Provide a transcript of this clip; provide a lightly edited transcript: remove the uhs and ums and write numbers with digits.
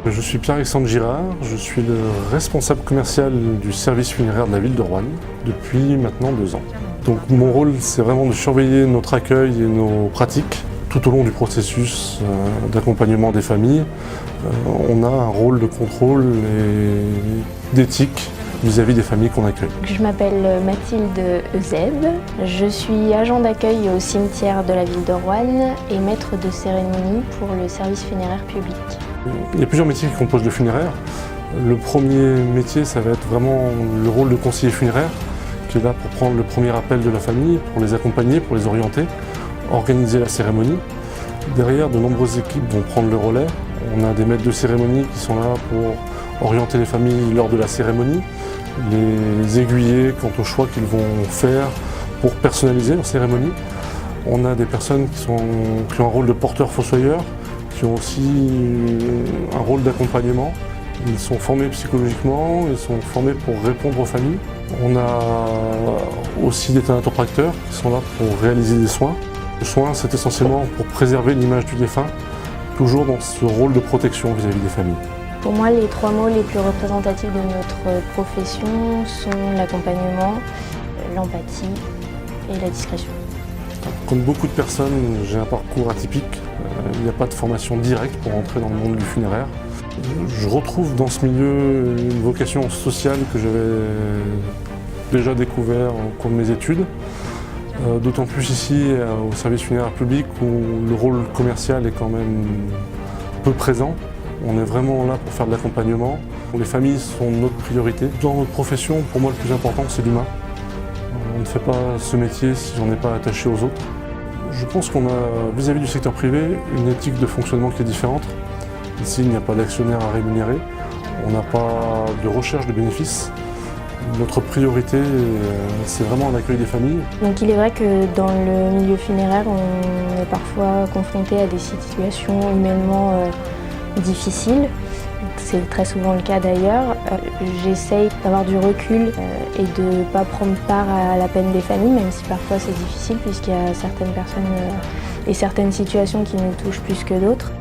Je suis Pierre-Alexandre Girard, je suis le responsable commercial du service funéraire de la ville de Roanne depuis maintenant 2 ans. Donc mon rôle, c'est vraiment de surveiller notre accueil et nos pratiques tout au long du processus d'accompagnement des familles. On a un rôle de contrôle et d'éthique vis-à-vis des familles qu'on accueille. Je m'appelle Mathilde Euseb, je suis agent d'accueil au cimetière de la ville de Roanne et maître de cérémonie pour le service funéraire public. Il y a plusieurs métiers qui composent le funéraire. Le premier métier, ça va être vraiment le rôle de conseiller funéraire, qui est là pour prendre le premier appel de la famille, pour les accompagner, pour les orienter, organiser la cérémonie. Derrière, de nombreuses équipes vont prendre le relais. On a des maîtres de cérémonie qui sont là pour orienter les familles lors de la cérémonie, les aiguiller quant au choix qu'ils vont faire pour personnaliser leur cérémonie. On a des personnes qui ont un rôle de porteur-fossoyeur, qui ont aussi un rôle d'accompagnement. Ils sont formés psychologiquement, ils sont formés pour répondre aux familles. On a aussi des thanatopracteurs qui sont là pour réaliser des soins. Le soin, c'est essentiellement pour préserver l'image du défunt, toujours dans ce rôle de protection vis-à-vis des familles. Pour moi, les 3 mots les plus représentatifs de notre profession sont l'accompagnement, l'empathie et la discrétion. Comme beaucoup de personnes, j'ai un parcours atypique. Il n'y a pas de formation directe pour entrer dans le monde du funéraire. Je retrouve dans ce milieu une vocation sociale que j'avais déjà découvert au cours de mes études. D'autant plus ici, au service funéraire public, où le rôle commercial est quand même peu présent. On est vraiment là pour faire de l'accompagnement. Les familles sont notre priorité. Dans notre profession, pour moi, le plus important, c'est l'humain. On ne fait pas ce métier si on n'est pas attaché aux autres. Je pense qu'on a, vis-à-vis du secteur privé, une éthique de fonctionnement qui est différente. Ici, il n'y a pas d'actionnaire à rémunérer, on n'a pas de recherche de bénéfices. Notre priorité, c'est vraiment l'accueil des familles. Donc il est vrai que dans le milieu funéraire, on est parfois confronté à des situations humainement difficiles. C'est très souvent le cas d'ailleurs. J'essaye d'avoir du recul et de ne pas prendre part à la peine des familles, même si parfois c'est difficile puisqu'il y a certaines personnes et certaines situations qui nous touchent plus que d'autres.